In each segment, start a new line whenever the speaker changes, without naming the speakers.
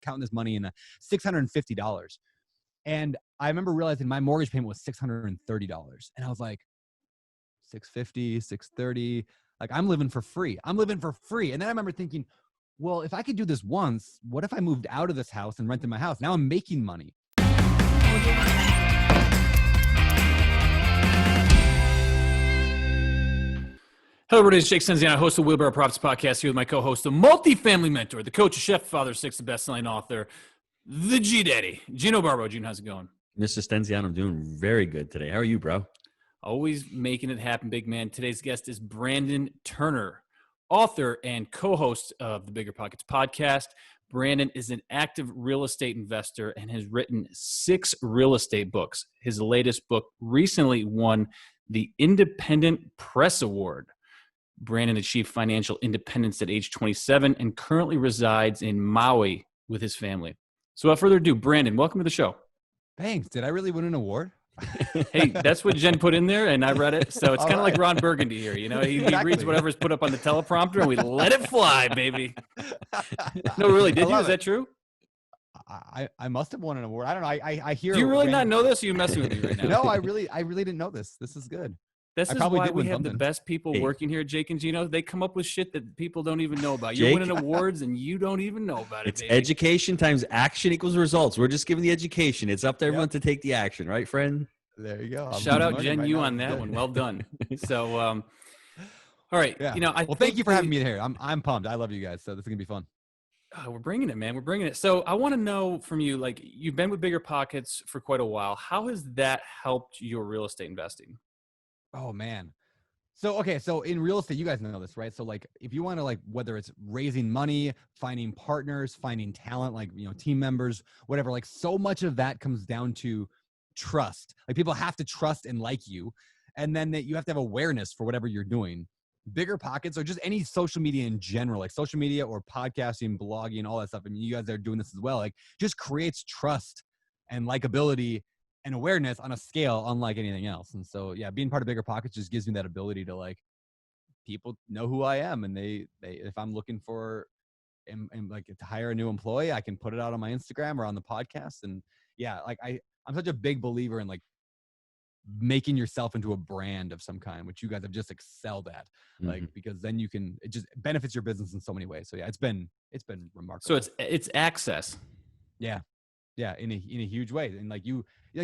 counting this money in $650. And I remember realizing my mortgage payment was $630. And I was like, $650, $630. Like, I'm living for free. I'm living for free. And then I remember thinking, well, if I could do this once, what if I moved out of this house and rented my house? Now I'm making money.
Hello, everybody. It's Jake Senziano, host of Wheelbarrow Profits Podcast, here with my co-host, the multifamily mentor, the coach, chef, father, six, the best-selling author, the G-Daddy, Gino Barbo. Gino, how's it going?
Mr. Stenziano, I'm doing very good today. How are you, bro?
Always making it happen, big man. Today's guest is Brandon Turner, author and co-host of the BiggerPockets podcast. Brandon is an active real estate investor and has written 6 real estate books. His latest book recently won the Independent Press Award. Brandon achieved financial independence at age 27 and currently resides in Maui with his family. So without further ado, Brandon, welcome to the show.
Thanks. Did I really win an award?
Hey, that's what Jen put in there, and I read it. So it's kind of like Ron Burgundy here. You know, he reads whatever's put up on the teleprompter, and we let it fly, baby. No, really, did you? Is that true?
I must have won an award. I don't know. I hear.
Do you really not know this? Or are you messing with me right now?
No, I really didn't know this. This is good.
This is why we have the best people working here at Jake and Gino. They come up with shit that people don't even know about. You're winning awards and you don't even know about it.
It's baby. Education times action equals results. We're just giving the education. It's up to everyone to take the action, right, friend?
There you go.
Shout out Jen Yu on that one. Well done. So, all right.
Yeah.
You know,
thank you for having me here. I'm pumped. I love you guys. So this is gonna be fun.
Oh, we're bringing it, man. We're bringing it. So I want to know from you, like, you've been with BiggerPockets for quite a while. How has that helped your real estate investing?
Oh man. So in real estate, you guys know this, right? So like, if you want to, like, whether it's raising money, finding partners, finding talent, like, you know, team members, whatever, like, so much of that comes down to trust. Like, people have to trust and like you. And then that you have to have awareness for whatever you're doing. BiggerPockets, or just any social media in general, like social media or podcasting, blogging, all that stuff. I mean, you guys are doing this as well. Like, just creates trust and likability and awareness on a scale unlike anything else. And so, yeah, being part of BiggerPockets just gives me that ability to, like, people know who I am, and they if I'm looking for and like to hire a new employee, I can put it out on my Instagram or on the podcast. And yeah, like I'm such a big believer in, like, making yourself into a brand of some kind, which you guys have just excelled at, like, because then it just benefits your business in so many ways. So yeah, it's been remarkable.
So it's access.
Yeah. Yeah. In a huge way. And like,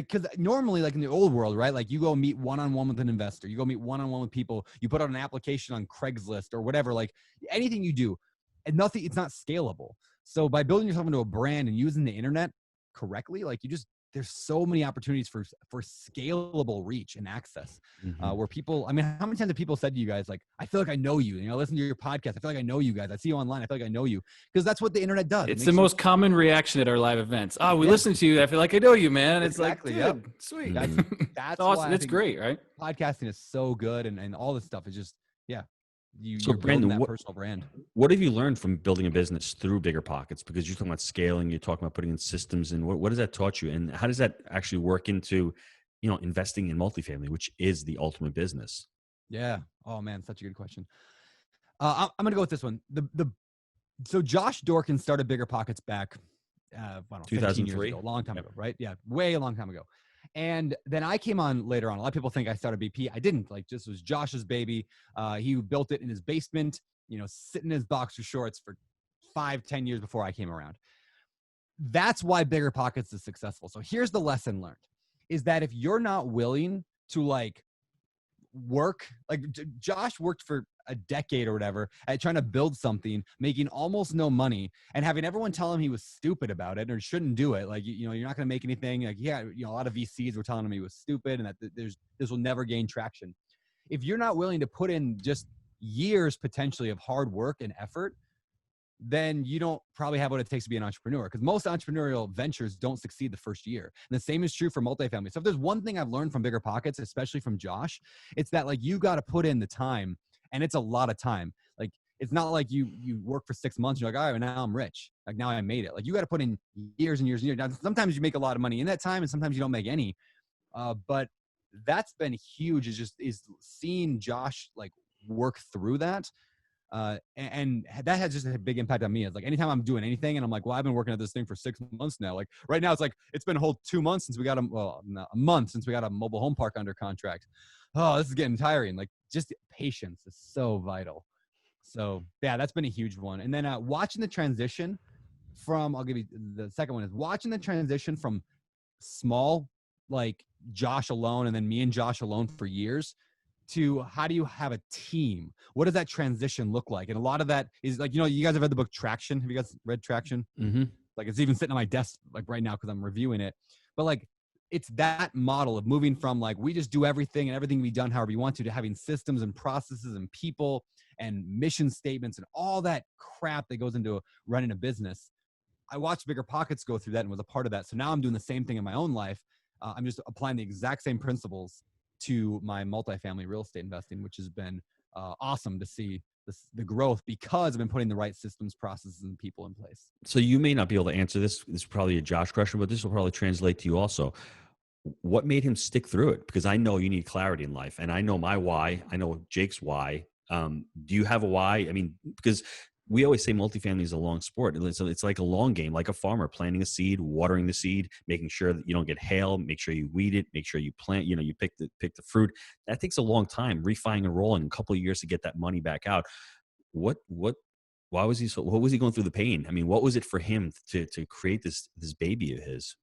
cause normally, like, in the old world, right? Like, you go meet one-on-one with an investor, you go meet one-on-one with people, you put out an application on Craigslist or whatever, like anything you do, and it's not scalable. So by building yourself into a brand and using the internet correctly, like, there's so many opportunities for scalable reach and access, where people, I mean, how many times have people said to you guys, like, I feel like I know you, I listen to your podcast, I feel like I know you guys, I see you online, I feel like I know you, because that's what the internet does.
It's the most common reaction at our live events. Oh, we listen to you, I feel like I know you, man. It's
exactly,
like, dude, sweet.
That's
awesome. It's great, right?
Podcasting is so good, and all this stuff is just, yeah.
So Brandon,
that personal brand.
What have you learned from building a business through BiggerPockets? Because you're talking about scaling, you're talking about putting in systems, and what has that taught you? And how does that actually work into, investing in multifamily, which is the ultimate business?
Yeah. Oh man, such a good question. I'm going to go with this one. So Josh Dorkin started BiggerPockets back,
2003,
a long time ago, right? Yeah. Way a long time ago. And then I came on later on. A lot of people think I started BP. I didn't. Like, this was Josh's baby. He built it in his basement, sitting in his boxer shorts for 5-10 years before I came around. That's why BiggerPockets is successful. So here's the lesson learned, is that if you're not willing to, like, work, like Josh worked for a decade or whatever at trying to build something, making almost no money, and having everyone tell him he was stupid about it or shouldn't do it. Like, you're not going to make anything. Like, yeah, a lot of VCs were telling him he was stupid and that this will never gain traction. If you're not willing to put in just years potentially of hard work and effort, then you don't probably have what it takes to be an entrepreneur, because most entrepreneurial ventures don't succeed the first year. And the same is true for multifamily. So if there's one thing I've learned from BiggerPockets, especially from Josh, it's that, like, you got to put in the time, and it's a lot of time. Like, it's not like you work for 6 months, you're like, all right, now I'm rich. Like, now I made it. Like, you got to put in years and years and years. Now, sometimes you make a lot of money in that time, and sometimes you don't make any. But that's been huge, is seeing Josh, like, work through that. And that has just a big impact on me. It's like anytime I'm doing anything and I'm like, well, I've been working at this thing for 6 months now. Like right now, it's like, it's been a whole 2 months since we got a month since we got a mobile home park under contract. Oh, this is getting tiring. Like just patience is so vital. So yeah, that's been a huge one. And then watching the transition from, I'll give you the second one, is watching the transition from small, like Josh alone, and then me and Josh alone for years, to how do you have a team? What does that transition look like? And a lot of that is like, you guys have read the book Traction. Have you guys read Traction?
Mm-hmm.
Like it's even sitting on my desk like right now because I'm reviewing it. But like it's that model of moving from like we just do everything and everything can be done however you want to having systems and processes and people and mission statements and all that crap that goes into running a business. I watched BiggerPockets go through that and was a part of that. So now I'm doing the same thing in my own life. I'm just applying the exact same principles to my multifamily real estate investing, which has been awesome to see the growth because I've been putting the right systems, processes, and people in place. So
you may not be able to answer this. This is probably a Josh question, but this will probably translate to you also. What made him stick through it? Because I know you need clarity in life, and I know my why. I know Jake's why. Do you have a why? I mean, because we always say multifamily is a long sport. It's like a long game, like a farmer planting a seed, watering the seed, making sure that you don't get hail, make sure you weed it, make sure you plant, you pick the fruit. That takes a long time, refining and rolling, a couple of years to get that money back out. Why was he what was he going through the pain? I mean, what was it for him to create this baby of his?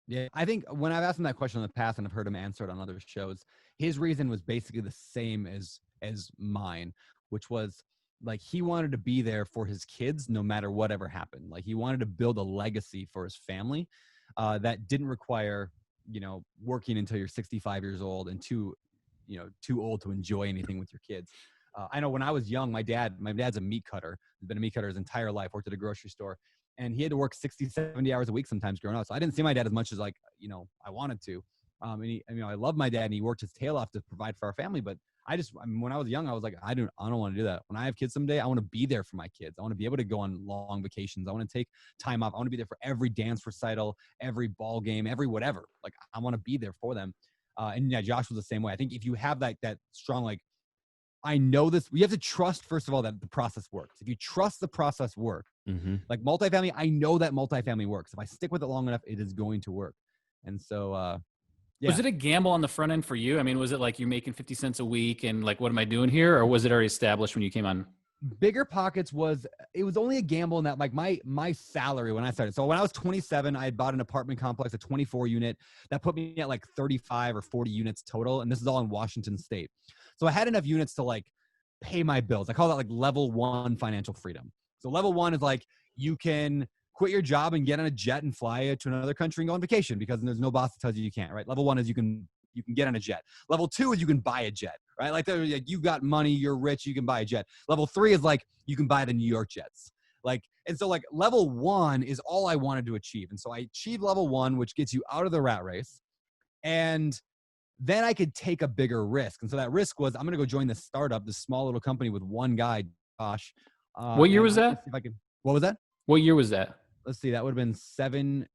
Yeah, I think when I've asked him that question in the past and I've heard him answer it on other shows, his reason was basically the same as mine, which was like he wanted to be there for his kids no matter whatever happened. Like he wanted to build a legacy for his family that didn't require, working until you're 65 years old and too old to enjoy anything with your kids. I know when I was young, my dad's a meat cutter. He's been a meat cutter his entire life, worked at a grocery store. And he had to work 60, 70 hours a week sometimes growing up. So I didn't see my dad as much as I wanted to. And I love my dad and he worked his tail off to provide for our family. But when I was young, I was like, I don't want to do that. When I have kids someday, I want to be there for my kids. I want to be able to go on long vacations. I want to take time off. I want to be there for every dance recital, every ball game, every whatever. Like I want to be there for them. And yeah, Josh was the same way. I think if you have that strong, like, I know this, we have to trust, first of all, that the process works. If you trust the process work, like multifamily, I know that multifamily works. If I stick with it long enough, it is going to work. And so, yeah.
Was it a gamble on the front end for you? I mean, was it like you're making 50 cents a week and like, what am I doing here? Or was it already established when you came on?
BiggerPockets was only a gamble in that like my salary when I started. So when I was 27, I had bought an apartment complex, a 24 unit that put me at like 35 or 40 units total. And this is all in Washington State. So I had enough units to like pay my bills. I call that like level 1 financial freedom. So level 1 is like you can quit your job and get on a jet and fly to another country and go on vacation because there's no boss that tells you can't, right? Level 1 is you can get on a jet. Level 2 is you can buy a jet, right? Like you got money, you're rich, you can buy a jet. Level 3 is like you can buy the New York Jets. And so level 1 is all I wanted to achieve. And so I achieved level 1, which gets you out of the rat race. And then I could take a bigger risk. And so that risk was, I'm going to go join this startup, this small little company with one guy, Josh.
What year was that?
What was that?
What year was that?
Let's see. That would have been 7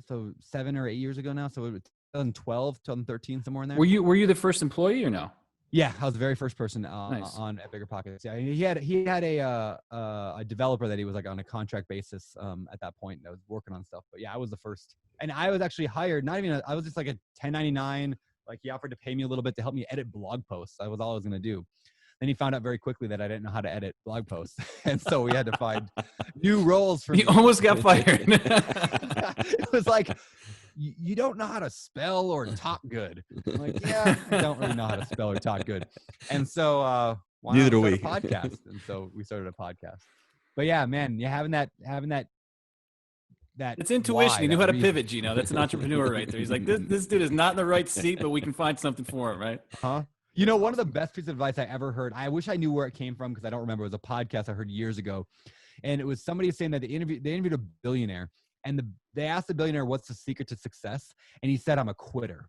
or 8 years ago now. So it was 2012, 2013, somewhere in there.
Were you the first employee or no?
Yeah, I was the very first person
Nice.
on at BiggerPockets. Yeah, he had a developer that he was like on a contract basis at that point that was working on stuff. But yeah, I was the first, and I was actually hired. I was just like a 1099. Like he offered to pay me a little bit to help me edit blog posts. That was all I was going to do. Then he found out very quickly that I didn't know how to edit blog posts. And so we had to find new roles for me.
You almost got fired.
It was like, you don't know how to spell or talk good. I'm like, yeah, I don't really know how to spell or talk good. And so
neither do we.
A podcast. And so we started a podcast. But yeah, man, having that
it's intuition. He knew how to pivot, Gino. That's an entrepreneur right there. He's like, this dude is not in the right seat, but we can find something for him, right?
Huh? One of the best pieces of advice I ever heard, I wish I knew where it came from because I don't remember. It was a podcast I heard years ago. And it was somebody saying that they interviewed a billionaire. And they asked the billionaire, what's the secret to success? And he said, I'm a quitter.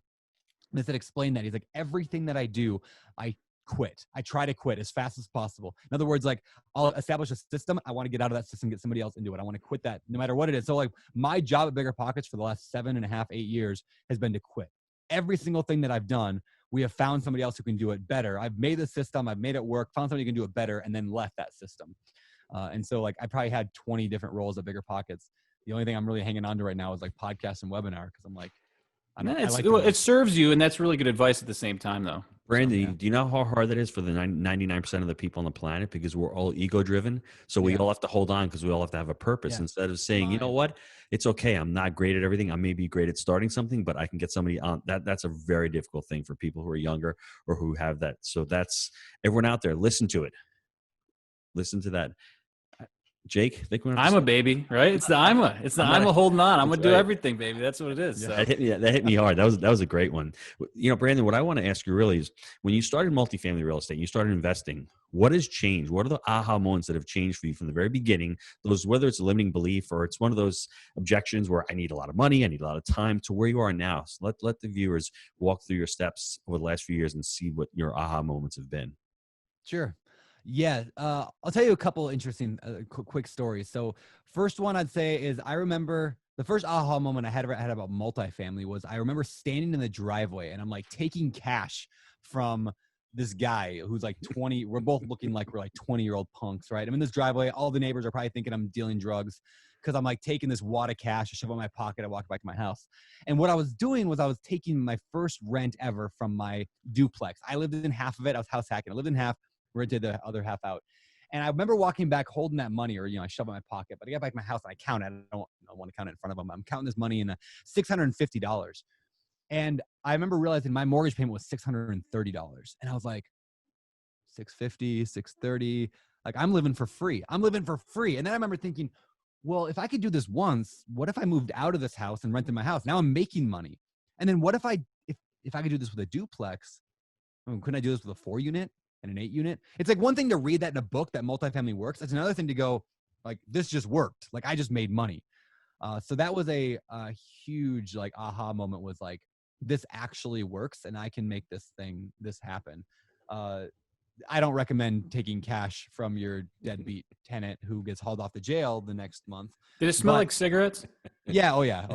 And they said, explain that. He's like, everything that I do, I quit. I try to quit as fast as possible. In other words, like I'll establish a system. I want to get out of that system, get somebody else into it. I want to quit that no matter what it is. So like my job at BiggerPockets for the last 7.5, 8 years has been to quit. Every single thing that I've done, we have found somebody else who can do it better. I've made the system, I've made it work, found somebody who can do it better, and then left that system. And so like I probably had 20 different roles at BiggerPockets. The only thing I'm really hanging on to right now is like podcast and webinar, because I'm like,
it serves you, and that's really good advice at the same time, though.
Brandon, do you know how hard that is for the 99% of the people on the planet? Because we're all ego driven. So we all have to hold on because we all have to have a purpose instead of saying, you know what, it's okay. I'm not great at everything. I may be great at starting something, but I can get somebody on that. That's a very difficult thing for people who are younger or who have that. So that's everyone out there. Listen to it. Listen to that. Jake, think we're
I'm a baby, right? It's the Imma. It's the Imma holding on. I'm gonna do everything, baby. That's what it is.
Yeah,
so.
that hit me hard. That was a great one. You know, Brandon, what I want to ask you really is, when you started multifamily real estate, you started investing. What has changed? What are the aha moments that have changed for you from the very beginning? Those, whether it's a limiting belief or it's one of those objections where I need a lot of money, I need a lot of time, to where you are now. So let the viewers walk through your steps over the last few years and see what your aha moments have been.
Sure. Yeah. I'll tell you a couple interesting quick stories. So first one I'd say is, I remember the first aha moment I had about multifamily was, I remember standing in the driveway and I'm like taking cash from this guy who's like 20. We're both looking like we're like 20-year-old punks, right? I'm in this driveway. All the neighbors are probably thinking I'm dealing drugs, because I'm like taking this wad of cash, I shove it in my pocket, I walk back to my house. And what I was doing was I was taking my first rent ever from my duplex. I lived in half of it. I was house hacking. I lived in half, rented the other half out. And I remember walking back holding that money, or, I shove it in my pocket, but I get back to my house and I count it. I don't want to count it in front of them. I'm counting this money in $650. And I remember realizing my mortgage payment was $630. And I was like, $650, $630, like I'm living for free. And then I remember thinking, well, if I could do this once, what if I moved out of this house and rented my house? Now I'm making money. And then what if I could do this with a duplex? Couldn't I do this with a 4-unit and an 8-unit? It's like one thing to read that in a book that multifamily works. It's another thing to go like, this just worked. Like I just made money. So that was a huge like aha moment, was like, this actually works and I can make this happen. I don't recommend taking cash from your deadbeat tenant who gets hauled off to jail the next month.
Did it smell like cigarettes?
Yeah. Oh yeah.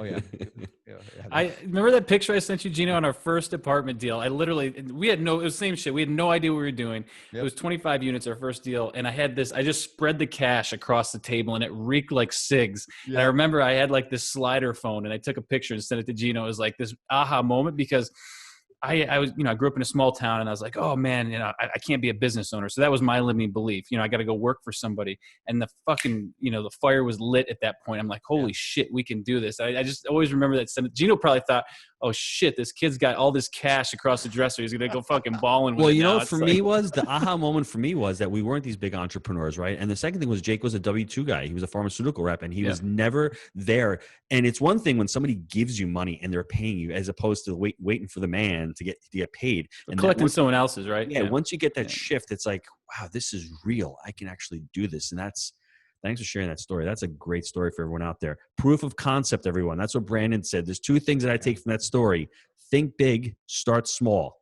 I remember that picture I sent you, Gino, on our first apartment deal. It was the same shit. We had no idea what we were doing. Yep. It was 25 units, our first deal. And I just spread the cash across the table and it reeked like cigs. Yeah. And I remember I had like this slider phone and I took a picture and sent it to Gino. It was like this aha moment, because I was, I grew up in a small town and I was like, oh man, I can't be a business owner. So that was my limiting belief. I got to go work for somebody. And the fucking, the fire was lit at that point. I'm like, holy shit, we can do this. I just always remember that. Gino probably thought, oh shit, this kid's got all this cash across the dresser. He's going to go fucking balling with it.
Well, for me was the aha moment for me was that we weren't these big entrepreneurs, right? And the second thing was Jake was a W-2 guy. He was a pharmaceutical rep and he was never there. And it's one thing when somebody gives you money and they're paying you, as opposed to waiting for the man to get paid. And
collecting someone else's, right?
Yeah. Once you get that shift, it's like, wow, this is real. I can actually do this. And thanks for sharing that story. That's a great story for everyone out there. Proof of concept, everyone. That's what Brandon said. There's 2 things that I take from that story. Think big, start small.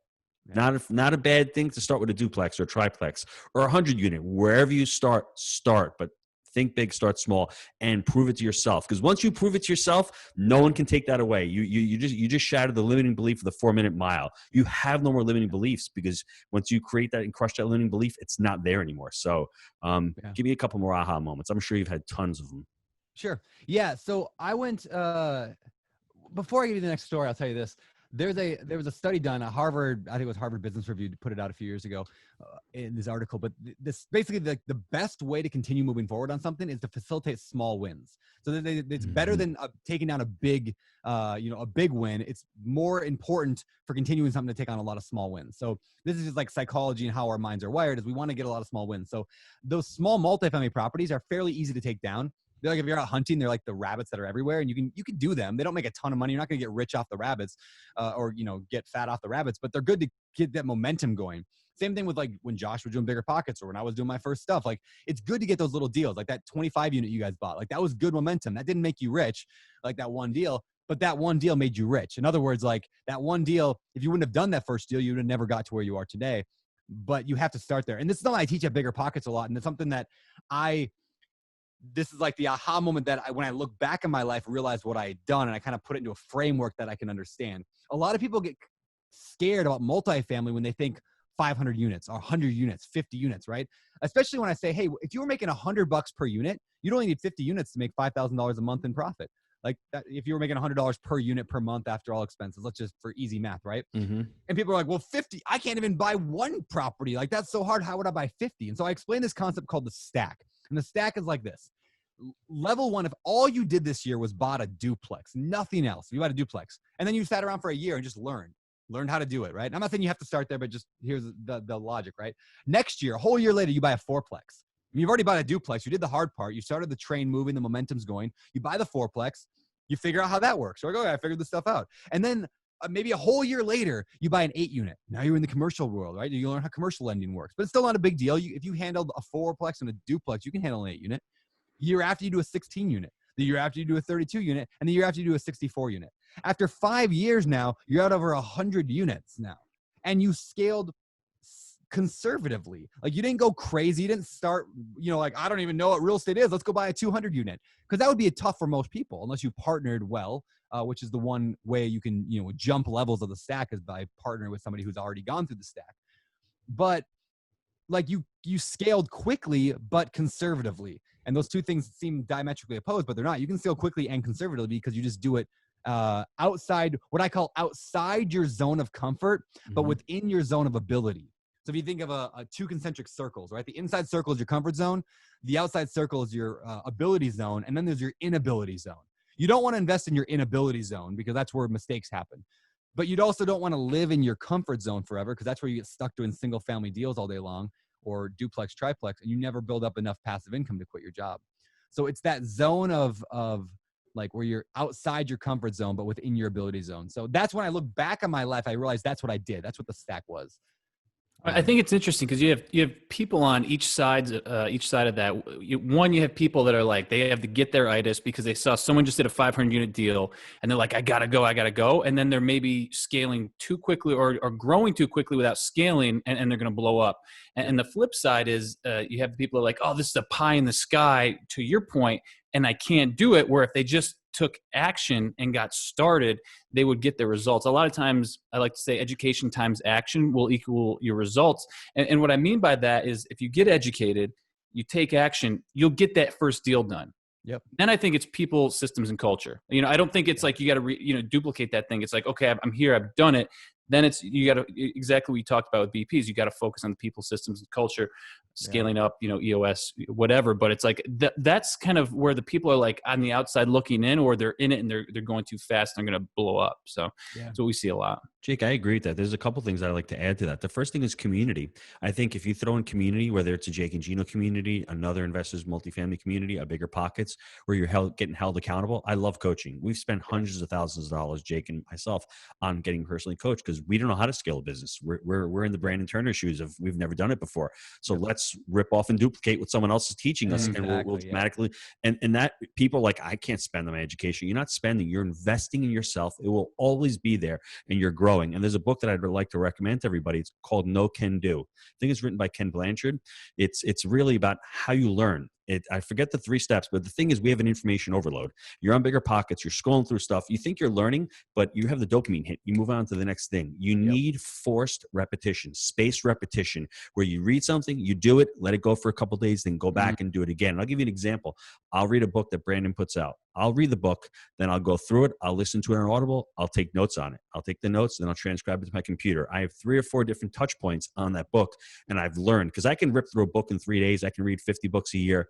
Yeah. Not a bad thing to start with a duplex or a triplex or a 100-unit. Wherever you start. But think big, start small, and prove it to yourself. Because once you prove it to yourself, no one can take that away. You just shattered the limiting belief of the 4-minute mile. You have no more limiting beliefs, because once you create that and crush that limiting belief, it's not there anymore. So give me a couple more aha moments. I'm sure you've had tons of them.
Sure. Yeah. So I went, before I give you the next story, I'll tell you this. There was a study done at Harvard. I think it was Harvard Business Review, put it out a few years ago in this article. But this basically the best way to continue moving forward on something is to facilitate small wins. So that it's better than taking down a big win. It's more important for continuing something to take on a lot of small wins. So this is just like psychology and how our minds are wired, is we want to get a lot of small wins. So those small multifamily properties are fairly easy to take down. They're like, if you're out hunting, they're like the rabbits that are everywhere, and you can do them. They don't make a ton of money. You're not going to get rich off the rabbits, or get fat off the rabbits, but they're good to get that momentum going. Same thing with like when Josh was doing BiggerPockets, or when I was doing my first stuff. Like, it's good to get those little deals, like that 25 unit you guys bought. Like, that was good momentum. That didn't make you rich, like that one deal, but that one deal made you rich. In other words, like that one deal, if you wouldn't have done that first deal, you would have never got to where you are today. But you have to start there. And this is something I teach at BiggerPockets a lot, and it's something that this is like the aha moment that when I look back in my life, realize what I had done, and I kind of put it into a framework that I can understand. A lot of people get scared about multifamily when they think 500 units or 100 units, 50 units, right? Especially when I say, hey, if you were making $100 per unit, you'd only need 50 units to make $5,000 a month in profit. Like that, if you were making $100 per unit per month after all expenses, let's just for easy math, right?
Mm-hmm.
And people are like, well, 50, I can't even buy one property. Like that's so hard. How would I buy 50? And so I explained this concept called the stack. And the stack is like this. Level one, if all you did this year was bought a duplex, nothing else, you bought a duplex, and then you sat around for a year and just learned how to do it, right? And I'm not saying you have to start there, but just here's the logic, right? Next year, a whole year later, you buy a fourplex. You've already bought a duplex. You did the hard part. You started the train moving, the momentum's going. You buy the fourplex. You figure out how that works. You're like, okay, I figured this stuff out. And then maybe a whole year later, you buy an 8 unit. Now you're in the commercial world, right? You learn how commercial lending works, but it's still not a big deal. If you handled a fourplex and a duplex, you can handle an 8 unit. Year after you do a 16 unit, the year after you do a 32 unit, and the year after you do a 64 unit. After 5 years now, you're out over 100 units now. And you scaled conservatively. Like you didn't go crazy. You didn't start, like, I don't even know what real estate is. Let's go buy a 200 unit. Because that would be tough for most people unless you partnered well, which is the one way you can, jump levels of the stack is by partnering with somebody who's already gone through the stack. But like you scaled quickly, but conservatively. And those two things seem diametrically opposed, but they're not. You can scale quickly and conservatively because you just do it outside, what I call outside your zone of comfort, but within your zone of ability. So if you think of a two concentric circles, right? The inside circle is your comfort zone. The outside circle is your ability zone. And then there's your inability zone. You don't want to invest in your inability zone because that's where mistakes happen. But you also don't want to live in your comfort zone forever because that's where you get stuck doing single family deals all day long or duplex, triplex, and you never build up enough passive income to quit your job. So it's that zone of like where you're outside your comfort zone, but within your ability zone. So that's when I look back on my life, I realized that's what I did. That's what the stack was.
I think it's interesting because you have people on each side of that. You have people that are like, they have to get their itis because they saw someone just did a 500 unit deal and they're like, I gotta go. And then they're maybe scaling too quickly or growing too quickly without scaling and they're going to blow up. And the flip side is you have people that are like, oh, this is a pie in the sky to your point, and I can't do it. Where if they just took action and got started, they would get their results. A lot of times, I like to say education times action will equal your results. And what I mean by that is if you get educated, you take action, you'll get that first deal done.
Yep.
Then I think it's people, systems, and culture. I don't think it's like you got to duplicate that thing. It's like, okay, I'm here, I've done it. Then you got to, exactly what you talked about with BPs, you got to focus on the people, systems, and culture, scaling up, EOS, whatever. But it's like, that's kind of where the people are like on the outside looking in, or they're in it and they're going too fast and they're going to blow up. So that's what we see a lot.
Jake, I agree with that. There's a couple things I'd like to add to that. The first thing is community. I think if you throw in community, whether it's a Jake and Gino community, another investors multifamily community, a BiggerPockets, where you're getting held accountable. I love coaching. We've spent hundreds of thousands of dollars, Jake and myself, on getting personally coached because we don't know how to scale a business. We're in the Brandon Turner shoes of we've never done it before. So let's rip off and duplicate what someone else is teaching us, and we'll automatically. And that people like, I can't spend on my education. You're not spending. You're investing in yourself. It will always be there, and you're growing. And there's a book that I'd like to recommend to everybody. It's called No Can Do. I think it's written by Ken Blanchard. It's really about how you learn. I forget the 3 steps, but the thing is we have an information overload. You're on BiggerPockets, you're scrolling through stuff. You think you're learning, but you have the dopamine hit. You move on to the next thing. You need forced repetition, spaced repetition, where you read something, you do it, let it go for a couple of days, then go back and do it again. And I'll give you an example. I'll read a book that Brandon puts out. I'll read the book, then I'll go through it. I'll listen to it on Audible. I'll take notes on it. I'll take the notes, then I'll transcribe it to my computer. I have 3 or 4 different touch points on that book, and I've learned because I can rip through a book in 3 days. I can read 50 books a year.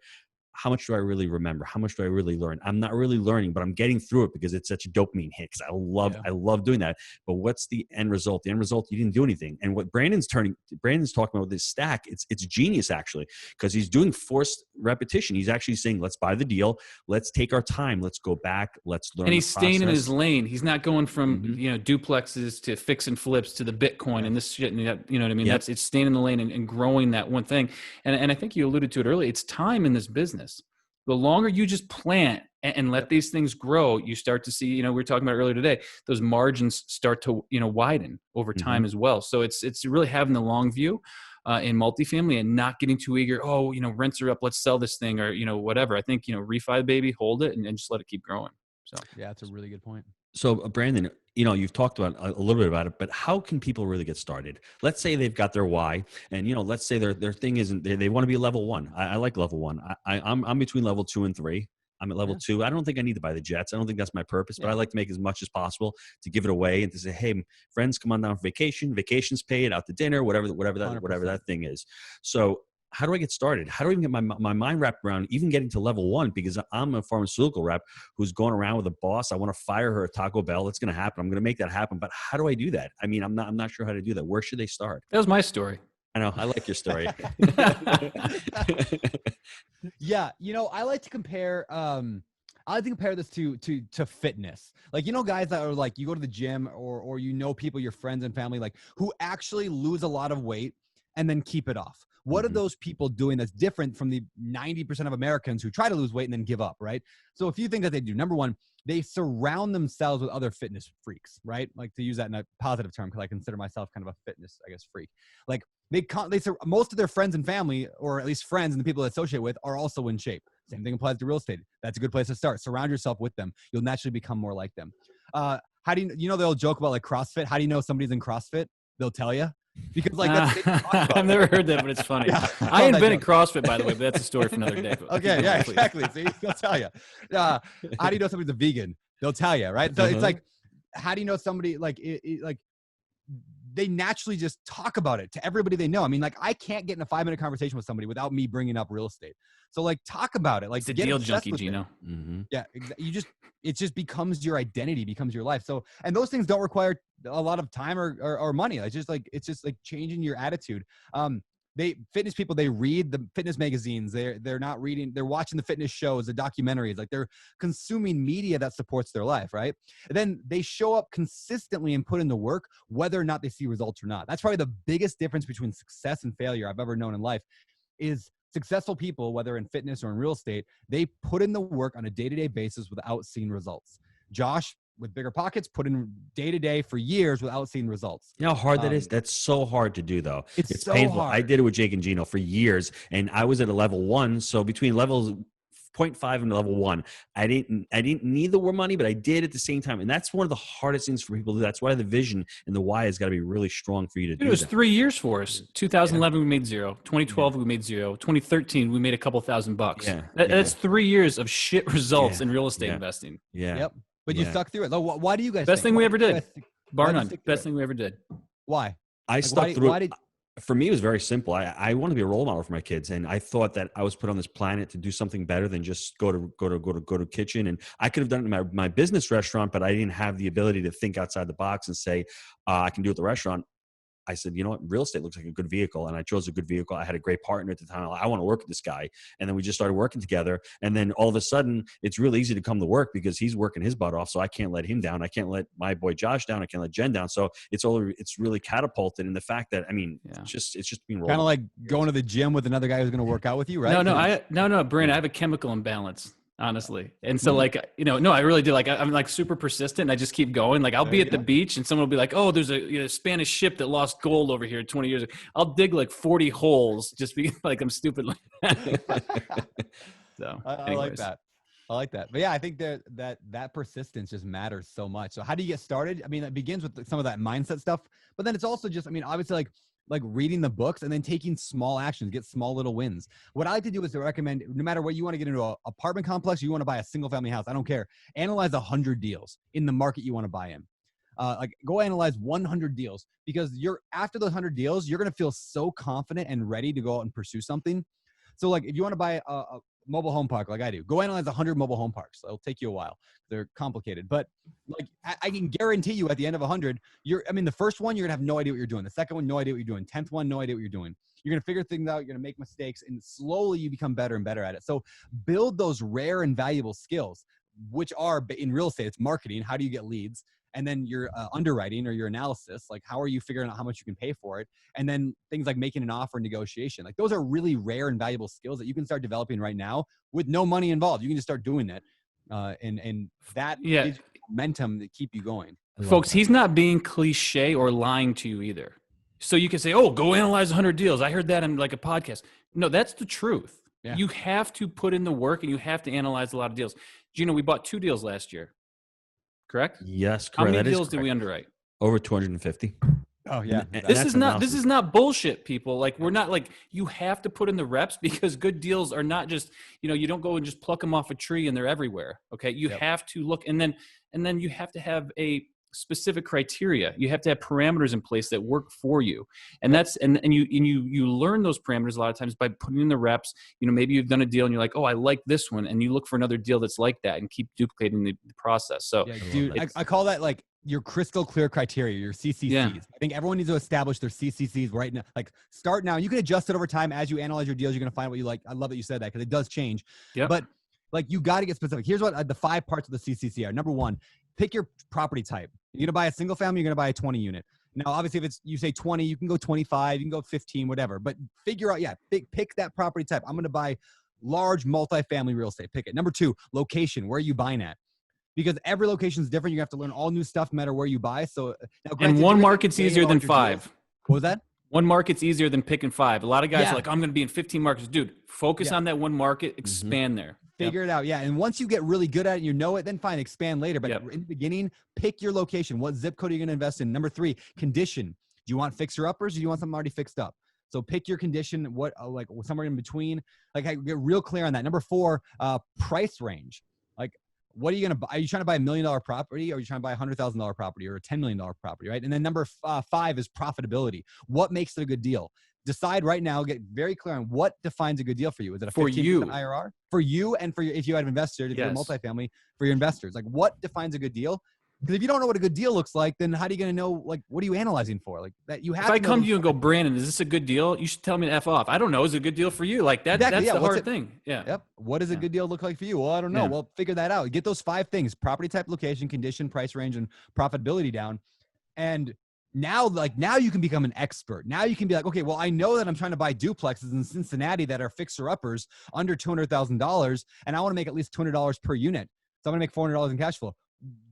How much do I really remember? How much do I really learn? I'm not really learning, but I'm getting through it because it's such a dopamine hit. Because I love doing that. But what's the end result? The end result, you didn't do anything. And what Brandon's talking about with this stack, it's genius actually, because he's doing forced repetition. He's actually saying, let's buy the deal. Let's take our time. Let's go back. Let's learn.
And he's staying in his lane. He's not going from duplexes to fix and flips to the Bitcoin and this shit. And that, you know what I mean? It's staying in the lane and growing that one thing. And I think you alluded to it earlier. It's time in this business. The longer you just plant and let these things grow, you start to see, we were talking about earlier today, those margins start to, widen over time as well. So it's really having the long view in multifamily and not getting too eager. Oh, rents are up, let's sell this thing or, whatever. I think, refi baby, hold it and just let it keep growing. So
Yeah, that's a really good point.
So, Brandon, you've talked about a little bit about it, but how can people really get started? Let's say they've got their why, and let's say their thing isn't they want to be level one. I like level one. I'm between level 2 and 3. I'm at level 2. I don't think I need to buy the jets. I don't think that's my purpose, but I like to make as much as possible to give it away and to say, hey, friends, come on down for vacation. Vacation's paid, out to dinner, whatever that thing is. So how do I get started? How do I even get my mind wrapped around even getting to level 1? Because I'm a pharmaceutical rep who's going around with a boss. I want to fire her at Taco Bell. It's going to happen. I'm going to make that happen. But how do I do that? I mean, I'm not sure how to do that. Where should they start?
that was my story.
I know. I like your story.
Yeah, I like to compare. I like to compare this to fitness. Like, guys that are like, you go to the gym or people, your friends and family, like who actually lose a lot of weight and then keep it off. What are those people doing that's different from the 90% of Americans who try to lose weight and then give up, right? So a few things that they do. Number one, they surround themselves with other fitness freaks, right? Like, to use that in a positive term, because I consider myself kind of a fitness, freak. Like, most of their friends and family, or at least friends and the people they associate with, are also in shape. Same thing applies to real estate. That's a good place to start. Surround yourself with them. You'll naturally become more like them. How do you know the old joke about like CrossFit? How do you know somebody's in CrossFit? They'll tell you. Because like
I've never heard that, but it's funny.
Yeah.
I invented CrossFit, by the way, but that's a story for another day.
Okay, yeah, exactly. See, they'll tell you. How do you know somebody's a vegan? They'll tell you, right? So it's like, how do you know somebody like like they naturally just talk about it to everybody they know? I mean, like, I can't get in a 5-minute conversation with somebody without me bringing up real estate. So like, talk about it. Like,
it's a deal junkie, Gino.
Yeah, it just becomes your identity, becomes your life. So, and those things don't require a lot of time or money. It's just like changing your attitude. Fitness people, they read the fitness magazines. They're not reading, they're watching the fitness shows, the documentaries, like they're consuming media that supports their life, right? And then they show up consistently and put in the work, whether or not they see results or not. That's probably the biggest difference between success and failure I've ever known in life. Is successful people, whether in fitness or in real estate, they put in the work on a day-to-day basis without seeing results. Josh, with BiggerPockets, put in day-to-day for years without seeing results.
You know how hard that is? That's so hard to do, though.
It's so
painful.
hard.
I did it with Jake and Gino for years, and I was at a level 1. So between levels 0.5 and level 1, I didn't need the money, but I did at the same time. And that's one of the hardest things for people to do. That's why the vision and the why has got to be really strong for you to do.
It was 3 years for us. 2011, we made zero. 2012, we made zero. 2013, we made a couple $1,000.
Yeah.
That's 3 years of shit results in real estate investing.
Yeah.
Yep. But you stuck through it. Why do you guys
Best
think?
thing we ever did. Bar none.
stick
Best
through
thing we ever did.
Why?
I stuck through it. For me, it was very simple. I want to be a role model for my kids, and I thought that I was put on this planet to do something better than just go to kitchen. And I could have done it in my business restaurant, but I didn't have the ability to think outside the box and say I can do it at the restaurant. I said, you know what, real estate looks like a good vehicle. And I chose a good vehicle. I had a great partner at the time. I want to work with this guy. And then we just started working together. And then all of a sudden, it's really easy to come to work because he's working his butt off. So I can't let him down. I can't let my boy Josh down. I can't let Jen down. So it's really catapulted in the fact that, I mean, it's just being
kind of like going to the gym with another guy who's going to work out with you, right?
No, Brandon, I have a chemical imbalance. Honestly. And so like, no, I really do. Like, I'm like super persistent and I just keep going. Like I'll be at the beach and someone will be like, oh, there's a Spanish ship that lost gold over here 20 years ago. I'll dig like 40 holes just be like, I'm stupid. So
I like that. I like that. But yeah, I think that persistence just matters so much. So how do you get started? I mean, it begins with some of that mindset stuff, but then it's also just, I mean, obviously like reading the books and then taking small actions, get small little wins. What I like to do is to recommend, no matter what you want to get into an apartment complex, or you want to buy a single family house, I don't care. Analyze 100 deals in the market you want to buy in. Like go analyze 100 deals because after those 100 deals, you're going to feel so confident and ready to go out and pursue something. So like if you want to buy a mobile home park like I do, go analyze 100 mobile home parks. It'll take you a while. They're complicated, but like I can guarantee you at the end of 100, the first one, you're gonna have no idea what you're doing. The second one, no idea what you're doing. 10th one, no idea what you're doing. You're gonna figure things out. You're gonna make mistakes and slowly you become better and better at it. So build those rare and valuable skills, which are in real estate, it's marketing. How do you get leads? And then your underwriting or your analysis, like how are you figuring out how much you can pay for it? And then things like making an offer and negotiation. Like those are really rare and valuable skills that you can start developing right now with no money involved. You can just start doing it. And that is momentum that keep you going.
Folks, he's not being cliche or lying to you either. So you can say, oh, go analyze 100 deals. I heard that on like a podcast. No, that's the truth. Yeah. You have to put in the work and you have to analyze a lot of deals. Gino, we bought 2 deals last year. correct?
Yes,
How
correct.
many
That is
deals do we
correct.
underrect?
Over 250.
Oh yeah.
And
This
that's
is not
analysis.
bullshit, people. Like, we're not like, you have to put in the reps, because good deals are not just, you don't go and just pluck them off a tree and they're everywhere. Okay. You
Yep.
have to look, and then you have to have a specific criteria. You have to have parameters in place that work for you. And that's, and you learn those parameters a lot of times by putting in the reps. Maybe you've done a deal and you're like, oh, I like this one. And you look for another deal that's like that and keep duplicating the process. So
Yeah, dude, I call that like your crystal clear criteria, your CCCs.
Yeah.
I think everyone needs to establish their CCCs right now. Like, start now. You can adjust it over time as you analyze your deals. You're going to find what you like. I love that you said that, because it does change.
Yep.
But like, you got to get specific. Here's what the 5 parts of the CCC are. Number 1, pick your property type. You're going to buy a single family, you're going to buy a 20 unit. Now, obviously, if you say 20, you can go 25, you can go 15, whatever. But figure out, pick that property type. I'm going to buy large multifamily real estate. Pick it. Number 2, location. Where are you buying at? Because every location is different. You have to learn all new stuff no matter where you buy. So now,
and one market's easier than 5.
What was that?
One market's easier than picking 5. A lot of guys
Yeah.
are like, I'm going to be in 15 markets. Dude, focus on that one market, expand there.
Figure it out. Yeah. And once you get really good at it and you know it, then fine, expand later. But in the beginning, pick your location. What zip code are you going to invest in? Number 3, condition. Do you want fixer uppers or do you want something already fixed up? So pick your condition, like somewhere in between. Like, I get real clear on that. Number 4, price range. Like, what are you going to buy? Are you trying to buy $1 million property, or are you trying to buy a $100,000 property or a $10 million property, right? And then number 5 is profitability. What makes it a good deal? Decide right now, get very clear on what defines a good deal for you. Is it a 15% IRR? For you, and for your, if you have investors, if you're a multifamily, for your investors. Like, what defines a good deal? Because if you don't know what a good deal looks like, then how are you going to know, like, what are you analyzing for? Like, that you have.
If I come to you and go, Brandon, is this a good deal? You should tell me to F off. I don't know. Is it a good deal for you? Like that.
Exactly,
that's the hard thing. Yeah.
Yep. What does a good deal look like for you? Well, I don't know.
Yeah.
Well, figure that out. Get those 5 things: property type, location, condition, price range, and profitability down. And now you can become an expert. Now you can be like, okay, well, I know that I'm trying to buy duplexes in Cincinnati that are fixer uppers under $200,000, and I want to make at least $200 per unit. So I'm going to make $400 in cash flow.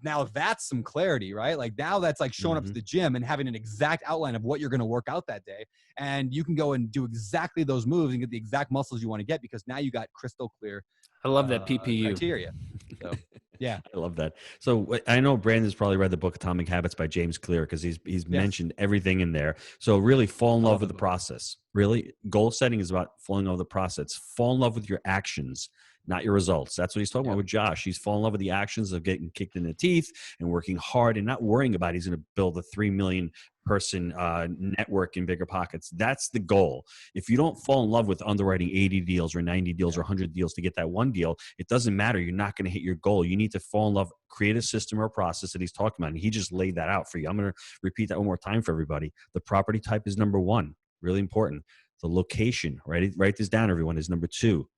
Now that's some clarity, right? Like, now that's like showing up to the gym and having an exact outline of what you're going to work out that day. And you can go and do exactly those moves and get the exact muscles you want to get, because now you got crystal clear.
I love that PPU
criteria. So, yeah.
I love that. So I know Brandon's probably read the book Atomic Habits by James Clear, because he's mentioned everything in there. So really fall in love with the process. Really, goal setting is about falling in love with the process. Fall in love with your actions, not your results. That's what he's talking about with Josh. He's falling in love with the actions of getting kicked in the teeth and working hard and not worrying about he's going to build a 3 million person network in BiggerPockets. That's the goal. If you don't fall in love with underwriting 80 deals or 90 deals or 100 deals to get that one deal, it doesn't matter. You're not going to hit your goal. You need to fall in love, create a system or a process that he's talking about. And he just laid that out for you. I'm going to repeat that one more time for everybody. The property type is number 1, really important. The location, write this down, everyone, is number 2.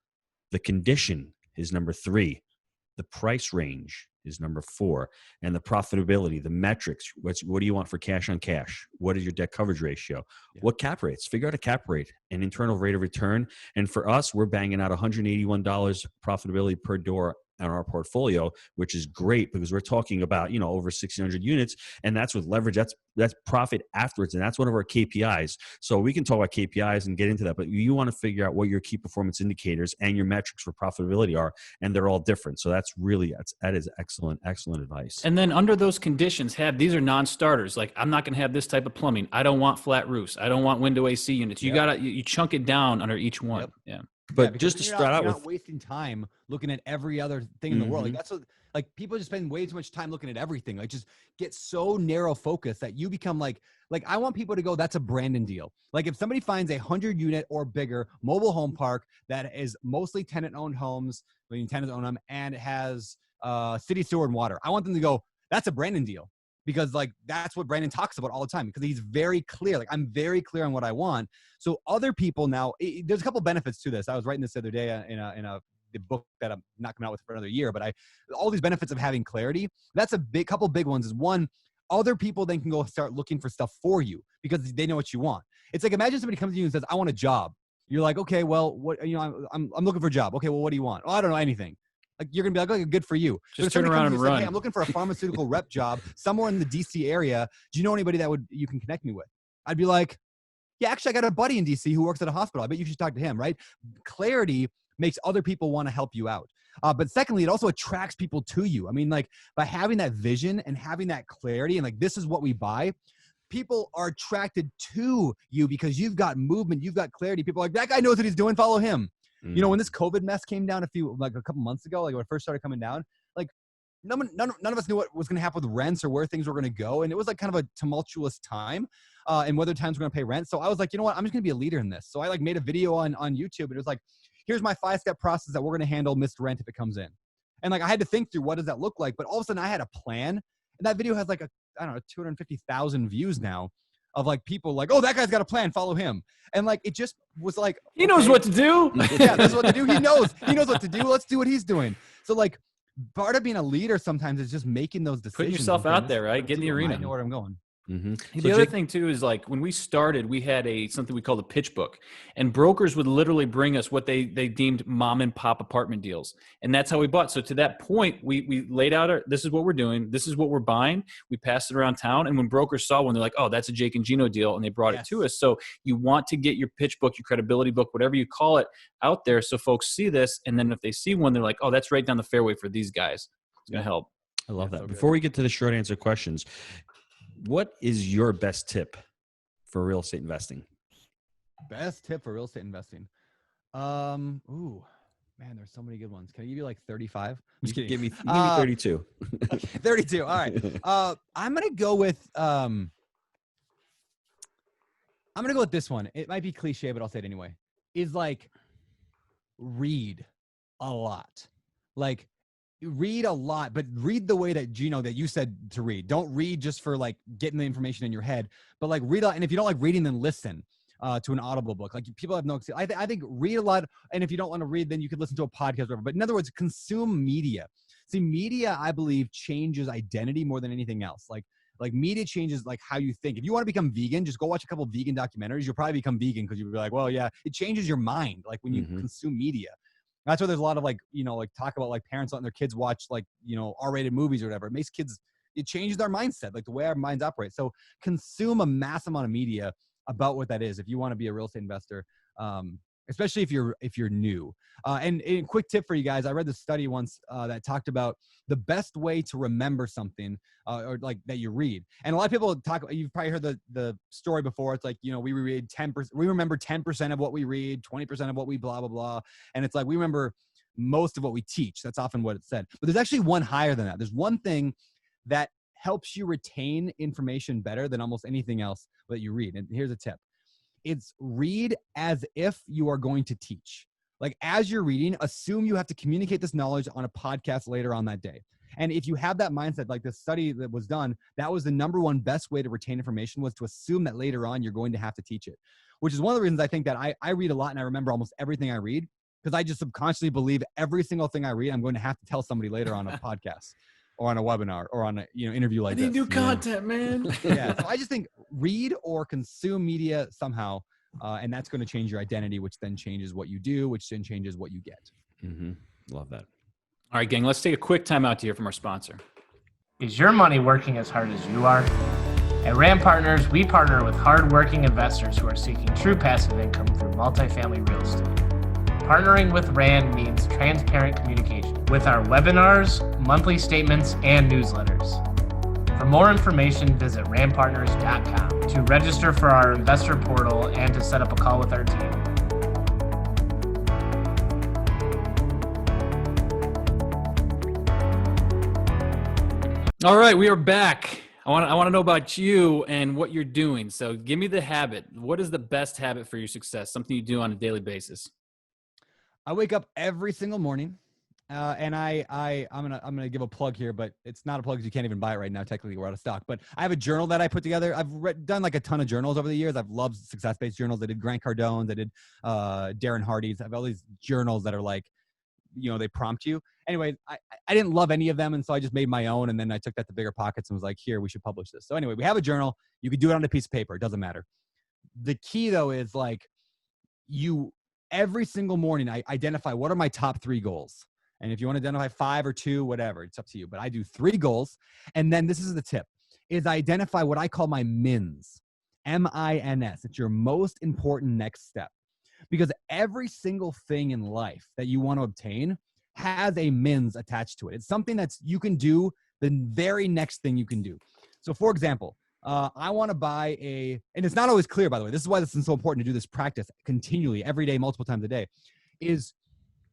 The condition is number 3. The price range is number 4. And the profitability, the metrics. What do you want for cash on cash? What is your debt coverage ratio? What cap rates? Figure out a cap rate, an internal rate of return. And for us, we're banging out $181 profitability per door on our portfolio, which is great, because we're talking about, over 1,600 units, and that's with leverage. That's profit afterwards. And that's one of our KPIs. So we can talk about KPIs and get into that, but you want to figure out what your key performance indicators and your metrics for profitability are, and they're all different. So that is excellent advice.
And then under those conditions, these are non-starters. Like, I'm not going to have this type of plumbing. I don't want flat roofs. I don't want window AC units. You chunk it down under each one. Yeah.
But just to start out
you're
with,
not wasting time looking at every other thing in the world. Like, that's what, like, people just spend way too much time looking at everything. Like, just get so narrow focused that you become like I want people to go, that's a Brandon deal. Like, if somebody finds a 100 unit or bigger mobile home park that is mostly tenant owned homes, tenants own them, and it has city sewer and water, I want them to go, that's a Brandon deal. Because, like, that's what Brandon talks about all the time, because he's very clear. Like, I'm very clear on what I want. So other people now, there's a couple benefits to this. I was writing this the other day in the book that I'm not coming out with for another year, but all these benefits of having clarity, that's a couple big ones. Is one, other people then can go start looking for stuff for you because they know what you want. It's like, imagine somebody comes to you and says, I want a job. You're like, okay, well, what, I'm looking for a job. Okay, well, what do you want? Oh, I don't know anything. Like, you're going to be like, okay, good for you.
Just turn around and run.
Hey, I'm looking for a pharmaceutical rep job somewhere in the DC area. Do you know anybody that you can connect me with? I'd be like, yeah, actually, I got a buddy in DC who works at a hospital. I bet you should talk to him, right? Clarity makes other people want to help you out. But secondly, it also attracts people to you. I mean, like by having that vision and having that clarity and like, this is what we buy, people are attracted to you because you've got movement, you've got clarity. People are like, that guy knows what he's doing, follow him. You know, when this COVID mess came down a couple months ago, like when it first started coming down, like none of us knew what was going to happen with rents or where things were going to go. And it was like kind of a tumultuous time and whether times we're going to pay rent. So I was like, you know what, I'm just going to be a leader in this. So I like made a video on YouTube and it was like, here's my 5-step process that we're going to handle missed rent if it comes in. And like, I had to think through what does that look like? But all of a sudden I had a plan and that video has like I don't know, 250,000 views now of like people like, oh, that guy's got a plan, follow him. And like, it just was like,
he knows what to do.
Yeah, that's what to do. He knows what to do. Let's do what he's doing. So like part of being a leader sometimes is just making those decisions.
Putting yourself out there, right? Get in the arena.
I know where I'm going.
The other thing too is like when we started, we had something we called a pitch book, and brokers would literally bring us what they deemed mom and pop apartment deals, and that's how we bought. So to that point, we laid out this is what we're doing, this is what we're buying. We passed it around town, and when brokers saw one, they're like, oh, that's a Jake and Gino deal, and they brought it to us. So you want to get your pitch book, your credibility book, whatever you call it, out there so folks see this, and then if they see one, they're like, oh, that's right down the fairway for these guys. It's gonna help.
I love that. Before we get to the short answer questions, what is your best tip for real estate investing?
Best tip for real estate investing. Ooh, man, there's so many good ones. Can I give you like 35? I'm just kidding.
Give me 32.
32. All right. I'm going to go with this one. It might be cliche, but I'll say it anyway. Is like read a lot. Like read a lot, but read the way that Gino, that you said to read. Don't read just for like getting the information in your head, but like read a lot. And if you don't like reading, then listen to an Audible book. Like people have no, I think read a lot. And if you don't want to read, then you could listen to a podcast or whatever. But in other words, consume media. See, media, I believe, changes identity more than anything else. Like media changes like how you think. If you want to become vegan, just go watch a couple of vegan documentaries. You'll probably become vegan because you'll be like, well, yeah, it changes your mind. Like when you consume media. That's why there's a lot of like, you know, like talk about like parents letting their kids watch like, you know, R-rated movies or whatever. It makes kids, it changes their mindset, like the way our minds operate. So consume a mass amount of media about what that is if you want to be a real estate investor, especially if you're new. And a quick tip for you guys, I read this study once that talked about the best way to remember something or like that you read. And a lot of people talk, you've probably heard the story before. It's like, you know, we read 10%, we remember 10% of what we read, 20% of what we blah, blah, blah. And it's like, we remember most of what we teach. That's often what it said. But there's actually one higher than that. There's one thing that helps you retain information better than almost anything else that you read. And here's a tip. It's read as if you are going to teach. Like as you're reading, assume you have to communicate this knowledge on a podcast later on that day. And if you have that mindset, like the study that was done, that was the number one best way to retain information, was to assume that later on you're going to have to teach it, which is one of the reasons I think that I read a lot and I remember almost everything I read, because I just subconsciously believe every single thing I read, I'm going to have to tell somebody later on a podcast or on a webinar or on a interview like this.
I need new content, man.
Yeah. So I just think read or consume media somehow. And that's going to change your identity, which then changes what you do, which then changes what you get.
Love that.
All right, gang, let's take a quick time out to hear from our sponsor.
Is your money working as hard as you are? At RAM Partners, we partner with hardworking investors who are seeking true passive income through multifamily real estate. Partnering with RAM means transparent communication with our webinars, monthly statements, and newsletters. For more information, visit rampartners.com to register for our investor portal and to set up a call with our team.
All right, we are back. I want to know about you and what you're doing. So give me the habit. What is the best habit for your success? Something you do on a daily basis.
I wake up every single morning. And I'm gonna give a plug here, but it's not a plug because you can't even buy it right now. Technically, we're out of stock. But I have a journal that I put together. I've done like a ton of journals over the years. I've loved success-based journals. I did Grant Cardone's. I did Darren Hardy's. I have all these journals that are like, you know, they prompt you. Anyway, I didn't love any of them, and so I just made my own. And then I took that to BiggerPockets and was like, here, we should publish this. So anyway, we have a journal. You could do it on a piece of paper. It doesn't matter. The key though is like every single morning I identify what are my top 3 goals. And if you want to identify 5 or 2, whatever, it's up to you. But I do 3 goals. And then this is the tip, is I identify what I call my MINS, M-I-N-S. It's your most important next step. Because every single thing in life that you want to obtain has a MINS attached to it. It's something that's you can do the very next thing you can do. So for example, I want to buy and it's not always clear, by the way, this is why this is so important to do this practice continually, every day, multiple times a day, is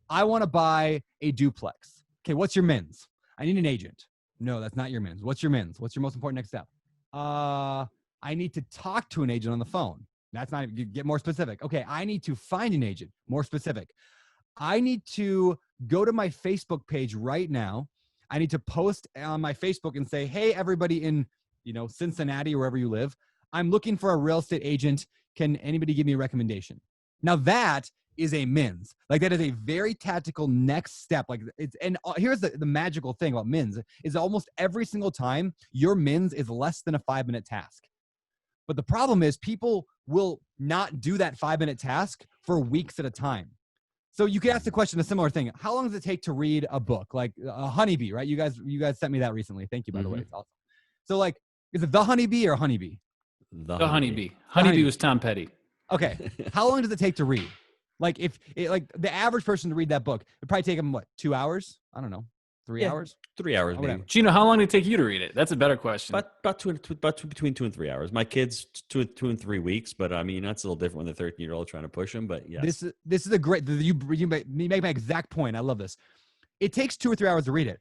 I want to buy a duplex. Okay, what's your MINS? I need an agent. No, that's not your MINS. What's your MINS? What's your most important next step? I need to talk to an agent on the phone. That's not, get more specific. Okay, I need to find an agent, more specific. I need to go to my Facebook page right now. I need to post on my Facebook and say, hey, everybody in, Cincinnati or wherever you live, I'm looking for a real estate agent. Can anybody give me a recommendation? Now that is a MINS. Like that is a very tactical next step. Like here's the magical thing about MINS is almost every single time your MINS is less than a 5-minute task. But the problem is people will not do that 5-minute task for weeks at a time. So you could ask the question, a similar thing. How long does it take to read a book? Like a Honeybee, right? You guys sent me that recently. Thank you, by the way. It's awesome. So like, is it The Honeybee or Honeybee?
The Honeybee. Honeybee was Tom Petty.
Okay. How long does it take to read? Like the average person to read that book, it'd probably take them 2 hours? I don't know. 3 hours?
3 hours, maybe.
Gino, how long did it take you to read it? That's a better question.
About between 2 and 3 hours. My kids, 2 and 3 weeks, but I mean that's a little different when the 13-year-old trying to push them. But yeah,
this is a great. You make my exact point. I love this. It takes 2 or 3 hours to read it.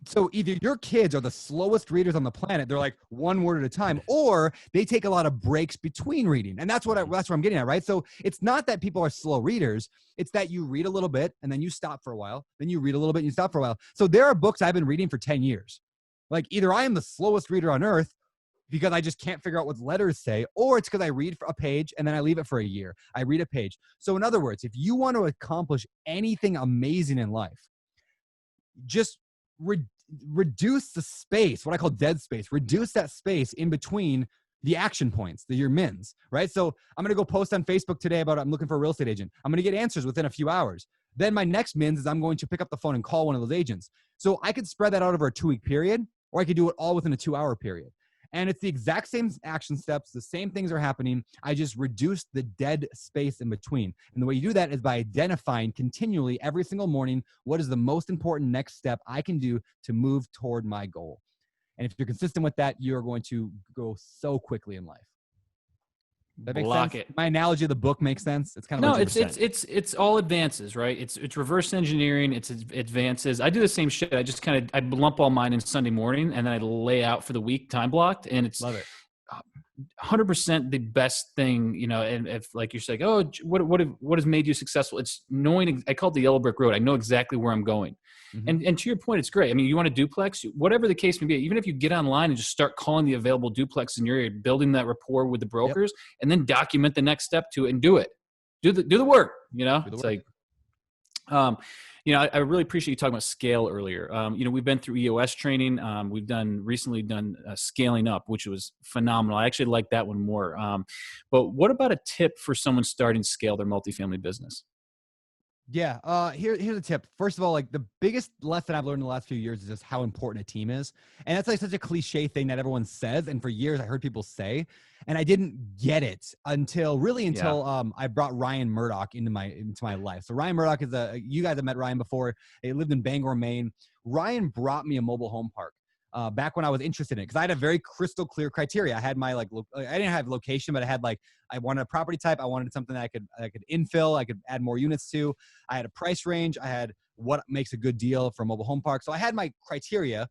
So either your kids are the slowest readers on the planet, they're like one word at a time, or they take a lot of breaks between reading. And that's what I'm getting at, right? So it's not that people are slow readers. It's that you read a little bit and then you stop for a while. Then you read a little bit and you stop for a while. So there are books I've been reading for 10 years. Like either I am the slowest reader on earth because I just can't figure out what letters say, or it's because I read for a page and then I leave it for a year. I read a page. So in other words, if you want to accomplish anything amazing in life, just reduce the space, what I call dead space, reduce that space in between the action points, your MINS, right? So I'm going to go post on Facebook today about I'm looking for a real estate agent. I'm going to get answers within a few hours. Then my next MINS is I'm going to pick up the phone and call one of those agents. So I could spread that out over a 2-week period, or I could do it all within a 2-hour period. And it's the exact same action steps. The same things are happening. I just reduced the dead space in between. And the way you do that is by identifying continually every single morning, what is the most important next step I can do to move toward my goal. And if you're consistent with that, you're going to go so quickly in life. That makes sense?
It.
My analogy of the book makes sense. It's kind of
it's all advances, right? It's reverse engineering. It's advances. I do the same shit. I just I lump all mine in Sunday morning, and then I lay out for the week time blocked, and it's
love it.
100% the best thing, and if like you're saying, oh, what has made you successful? It's knowing, I call it the yellow brick road. I know exactly where I'm going. Mm-hmm. And to your point, it's great. I mean, you want a duplex, whatever the case may be, even if you get online and just start calling the available duplex in your area, building that rapport with the brokers, and then document the next step to it and do it. Do the work, It's like, I really appreciate you talking about scale earlier. We've been through EOS training. We've recently done scaling up, which was phenomenal. I actually like that one more. But what about a tip for someone starting to scale their multifamily business?
Yeah. Here's a tip. First of all, like the biggest lesson I've learned in the last few years is just how important a team is. And that's like such a cliche thing that everyone says. And for years I heard people say, and I didn't get it until I brought Ryan Murdoch into my life. So Ryan Murdoch is you guys have met Ryan before. He lived in Bangor, Maine. Ryan brought me a mobile home park. Back when I was interested in it, because I had a very crystal clear criteria. I had my I didn't have location, but I had I wanted a property type. I wanted something that I could infill. I could add more units to. I had a price range. I had what makes a good deal for a mobile home park. So I had my criteria,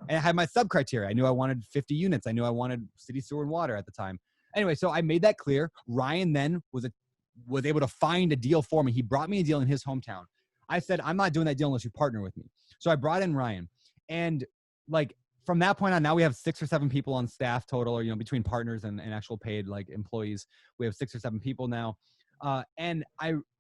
and I had my sub criteria. I knew I wanted 50 units. I knew I wanted city sewer and water at the time. Anyway, so I made that clear. Ryan then was able to find a deal for me. He brought me a deal in his hometown. I said, I'm not doing that deal unless you partner with me. So I brought in Ryan, and from that point on, now we have 6 or 7 people on staff total, or, between partners and actual paid employees, we have 6 or 7 people now. And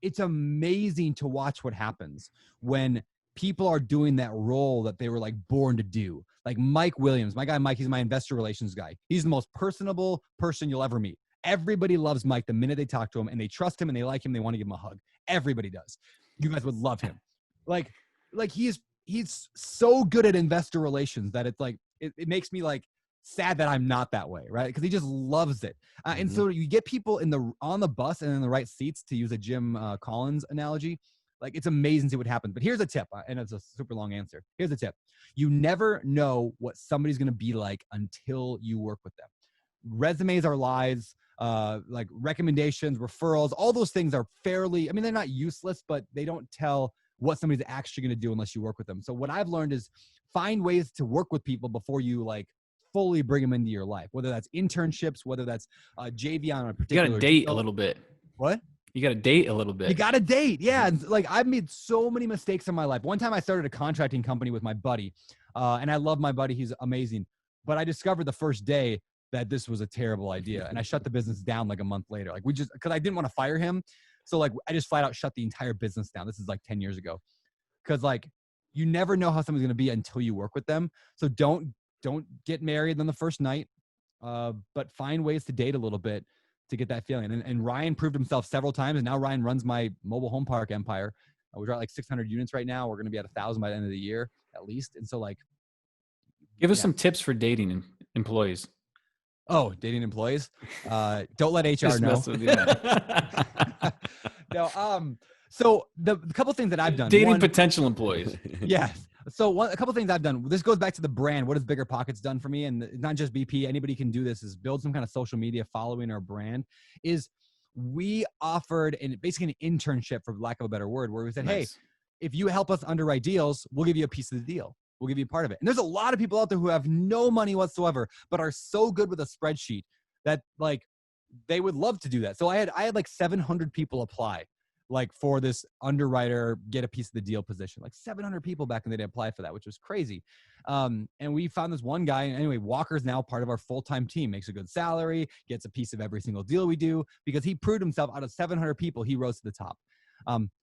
it's amazing to watch what happens when people are doing that role that they were born to do. Like Mike Williams, my guy, Mike, he's my investor relations guy. He's the most personable person you'll ever meet. Everybody loves Mike the minute they talk to him, and they trust him and they like him. They want to give him a hug. Everybody does. You guys would love him. He's so good at investor relations that it's it makes me sad that I'm not that way, right? Because he just loves it. And so you get people on the bus and in the right seats, to use a Jim Collins analogy. Like, it's amazing to see what happens. But here's a tip, and it's a super long answer. Here's a tip. You never know what somebody's going to be like until you work with them. Resumes are lies, like recommendations, referrals, all those things are fairly, I mean, they're not useless, but they don't tell what somebody's actually going to do unless you work with them. So what I've learned is find ways to work with people before you like fully bring them into your life, whether that's internships, whether that's JV on a particular.
You got to date
deal.
a little bit.
What?
You got to date a little bit.
You got to date. Yeah. And like, I've made so many mistakes in my life. One time I started a contracting company with my buddy, and I love my buddy. He's amazing. But I discovered the first day that this was a terrible idea. And I shut the business down like a month later. Like, cause I didn't want to fire him. So like, I just flat out shut the entire business down. This is like 10 years ago. Cause like, you never know how someone's going to be until you work with them. So don't get married on the first night, but find ways to date a little bit to get that feeling. And Ryan proved himself several times. And now Ryan runs my mobile home park empire. We're at like 600 units right now. We're going to be at 1,000 by the end of the year at least. And so like,
give us some tips for dating employees.
Oh, dating employees. Don't let HR know. No. So the couple things that I've done.
Dating potential employees.
Yes. So a couple things I've done. This goes back to the brand. What has BiggerPockets done for me? And not just BP. Anybody can do this. Is build some kind of social media following our brand. Is we offered basically an internship, for lack of a better word, where we said,
Nice.
hey, if you help us underwrite deals, we'll give you a piece of the deal. We'll give you a part of it. And there's a lot of people out there who have no money whatsoever, but are so good with a spreadsheet that like they would love to do that. So I had like 700 people apply like for this underwriter, get a piece of the deal position. Like 700 people back in the day applied for that, which was crazy. And we found this one guy. And anyway, Walker's now part of our full-time team, makes a good salary, gets a piece of every single deal we do because he proved himself. Out of 700 people, he rose to the top.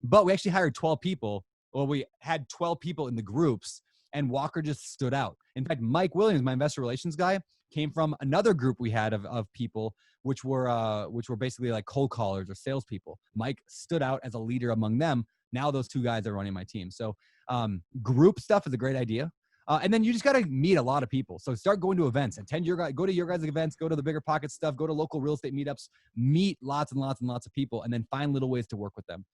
But we actually hired 12 people. Well, we had 12 people in the groups, and Walker just stood out. In fact, Mike Williams, my investor relations guy, came from another group we had of people, which were basically like cold callers or salespeople. Mike stood out as a leader among them. Now those two guys are running my team. So group stuff is a great idea. And then you just got to meet a lot of people. So start going to events, go to your guys' events, go to the BiggerPockets stuff, go to local real estate meetups, meet lots and lots and lots of people, and then find little ways to work with them.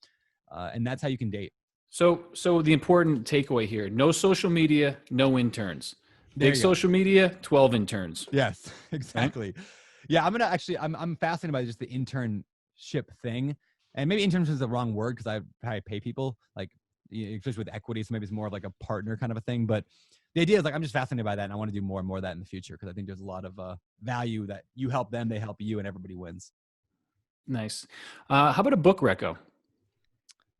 And that's how you can date.
So the important takeaway here, no social media, no interns. Big social media, 12 interns.
Yes, exactly. Okay. Yeah, I'm fascinated by just the internship thing. And maybe internship is the wrong word because I pay people, like, especially with equity. So maybe it's more of like a partner kind of a thing. But the idea is like, I'm just fascinated by that. And I want to do more and more of that in the future because I think there's a lot of value that you help them, they help you, and everybody wins.
Nice. How about a book reco?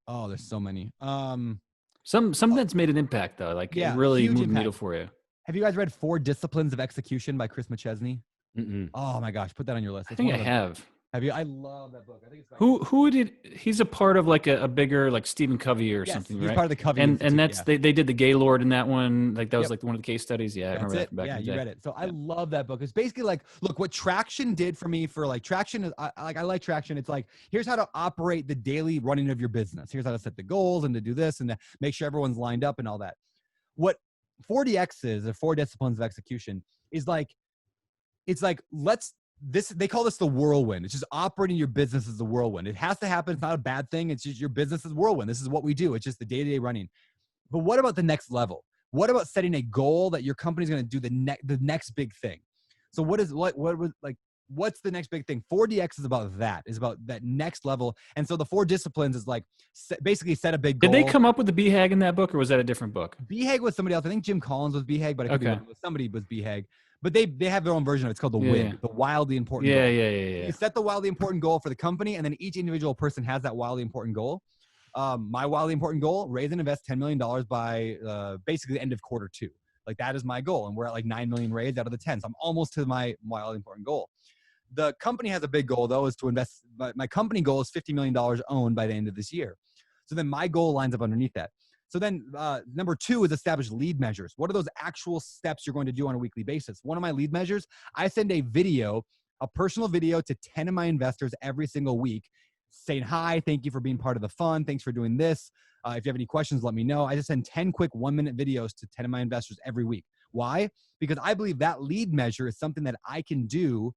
Oh, there's so many.
Some that's made an impact though, like really moved the needle for you.
Have you guys read 4 Disciplines of Execution by Chris McChesney?
Mm-mm.
Oh my gosh, put that on your list.
I think I have.
Have you? I love that book. I think it's
he's a part of like a bigger like Stephen Covey or something, right?
He's part of the Covey
and that's they did the Gaylord in that one. Like that was like one of the case studies. Yeah, I remember that from back in the day.
You read it. So I love that book. It's basically like, look, what Traction did for me for like Traction is I like Traction. It's like, here's how to operate the daily running of your business. Here's how to set the goals and to do this and to make sure everyone's lined up and all that. What 4DX is, or 4 Disciplines of Execution, is like, it's like, they call this the whirlwind. It's just operating your business as the whirlwind. It has to happen. It's not a bad thing. It's just your business is whirlwind. This is what we do. It's just the day-to-day running. But what about the next level? What about setting a goal that your company's going to do the next big thing? So what's the next big thing? 4DX is about that. Is about that next level. And so the 4 disciplines is like basically set a big goal.
Did they come up with the BHAG in that book, or was that a different book?
BHAG was somebody else. I think Jim Collins was BHAG, but somebody was BHAG. But they have their own version of it. It's called the WIG, the wildly important goal.
Yeah.
You set the wildly important goal for the company, and then each individual person has that wildly important goal. My wildly important goal, raise and invest $10 million by basically the end of Q2. Like that is my goal. And we're at like 9 million raised out of the 10. So I'm almost to my wildly important goal. The company has a big goal though, is to invest. My company goal is $50 million owned by the end of this year. So then my goal lines up underneath that. So then number 2 is establish lead measures. What are those actual steps you're going to do on a weekly basis? One of my lead measures, I send a personal video to 10 of my investors every single week saying, hi, thank you for being part of the fund. Thanks for doing this. If you have any questions, let me know. I just send 10 quick 1-minute videos to 10 of my investors every week. Why? Because I believe that lead measure is something that I can do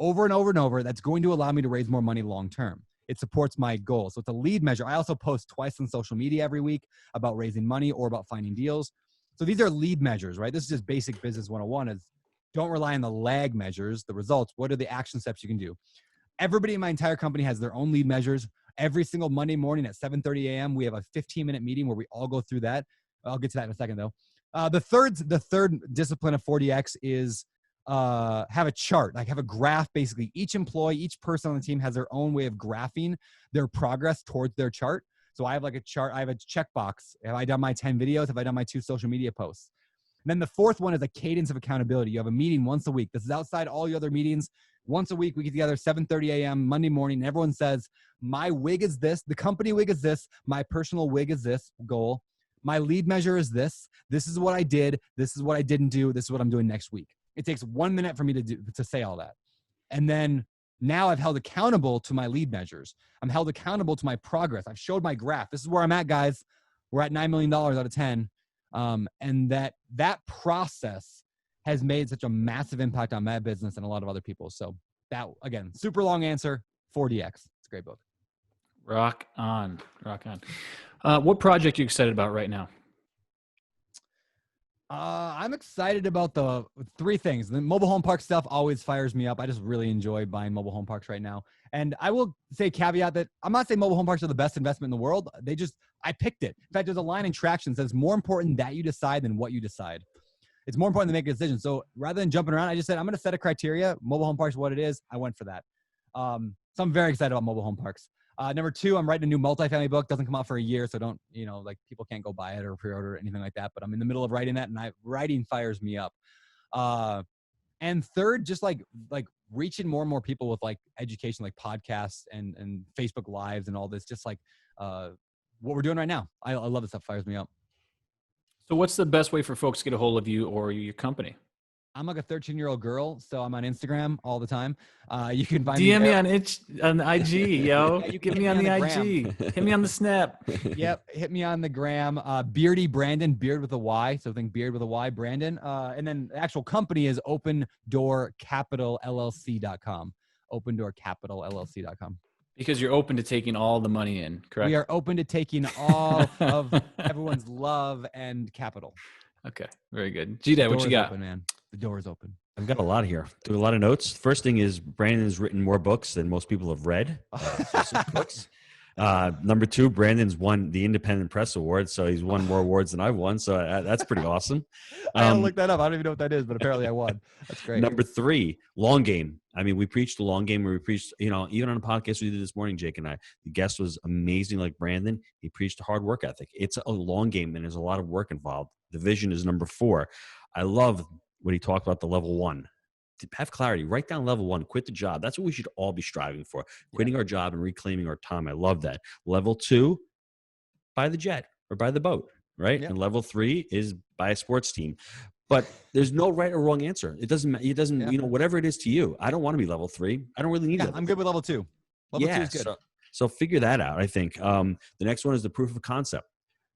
over and over and over that's going to allow me to raise more money long-term. it supports my goal. So it's a lead measure. I also post twice on social media every week about raising money or about finding deals. So these are lead measures, right? This is just basic business 101 is don't rely on the lag measures, the results. What are the action steps you can do? Everybody in my entire company has their own lead measures. Every single Monday morning at 7:30 a.m., we have a 15-minute meeting where we all go through that. I'll get to that in a second, though. The third discipline of 40X is have a chart, like have a graph. Basically, each employee, each person on the team has their own way of graphing their progress towards their chart. So I have like a chart. I have a checkbox. Have I done my 10 videos? Have I done my 2 social media posts? And then the fourth one is a cadence of accountability. You have a meeting once a week. This is outside all your other meetings. Once a week, we get together 7:30 a.m. Monday morning. And everyone says, my WIG is this. The company WIG is this. My personal WIG is this goal. My lead measure is this. This is what I did. This is what I didn't do. This is what I'm doing next week. It takes 1 minute for me to say all that. And then now I've held accountable to my lead measures. I'm held accountable to my progress. I've showed my graph. This is where I'm at, guys. We're at $9 million out of 10. And that process has made such a massive impact on my business and a lot of other people. So that, again, super long answer, 40X. It's a great book.
Rock on. Rock on. What project are you excited about right now?
I'm excited about the 3 things. The mobile home park stuff always fires me up. I just really enjoy buying mobile home parks right now. And I will say caveat that I'm not saying mobile home parks are the best investment in the world. I picked it. In fact, there's a line in Traction that says more important that you decide than what you decide. It's more important to make a decision. So rather than jumping around, I just said, I'm going to set a criteria. Mobile home parks is what it is. I went for that. So I'm very excited about mobile home parks. Number 2, I'm writing a new multifamily book. Doesn't come out for a year, so don't, people can't go buy it or pre-order or anything like that. But I'm in the middle of writing that, and writing fires me up. And third, just like reaching more and more people with like education, like podcasts and Facebook Lives and all this, just like what we're doing right now. I love this stuff. Fires me up.
So what's the best way for folks to get a hold of you or your company?
I'm like a 13-year-old girl, so I'm on Instagram all the time. You can find
DM me
on
IG, yo.
Yeah, you
Get
can
me on the
IG.
Hit me on the Snap.
Yep, hit me on the gram. Beardy Brandon, beard with a Y. So think beard with a Y, Brandon. And then the actual company is opendoorcapitalllc.com. Opendoorcapitalllc.com.
Because you're open to taking all the money in, correct?
We are open to taking all of everyone's love and capital.
Okay, very good. G-Dad, what you got?
Open, man. The door is open.
I've got a lot here. Took a lot of notes. First thing is Brandon has written more books than most people have read. Books. Number 2, Brandon's won the Independent Press Award, so he's won more awards than I've won. So that's pretty awesome.
I gotta look that up. I don't even know what that is, but apparently I won. That's great.
Number 3, long game. I mean, we preached the long game. We preached, even on a podcast we did this morning, Jake and I. The guest was amazing, like Brandon. He preached a hard work ethic. It's a long game, and there's a lot of work involved. The vision is number 4. I love what he talked about, the level 1. To have clarity, write down level 1, quit the job. That's what we should all be striving for. Quitting our job and reclaiming our time. I love that. Level 2, buy the jet or buy the boat, right?
Yep.
And level 3 is buy a sports team. But there's no right or wrong answer. It doesn't, whatever it is to you. I don't want to be level 3. I don't really need it.
I'm good with level 2. Level 2 is good.
So figure that out, I think. The next one is the proof of concept.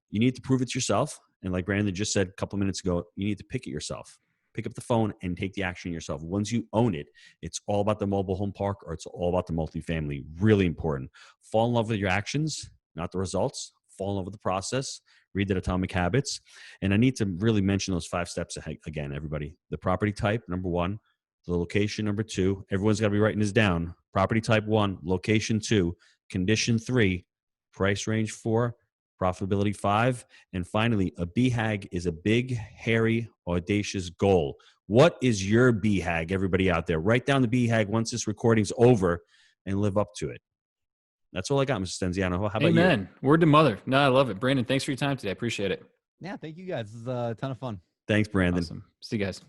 You need to prove it yourself. And like Brandon just said a couple minutes ago, you need to pick it yourself. Pick up the phone and take the action yourself. Once you own it, it's all about the mobile home park or it's all about the multifamily. Really important. Fall in love with your actions, not the results. Fall in love with the process. Read that Atomic Habits. And I need to really mention those 5 steps again, everybody. The property type, number 1. The location, number 2. Everyone's got to be writing this down. Property type 1, location 2, condition 3, price range 4, profitability 5, and finally, a BHAG is a big, hairy, audacious goal. What is your BHAG, everybody out there? Write down the BHAG once this recording's over and live up to it. That's all I got, Mr. Stenziano. How about you?
Amen. Word to mother. No, I love it. Brandon, thanks for your time today. I appreciate it.
Yeah, thank you guys. This is a ton of fun.
Thanks, Brandon.
Awesome. See you guys.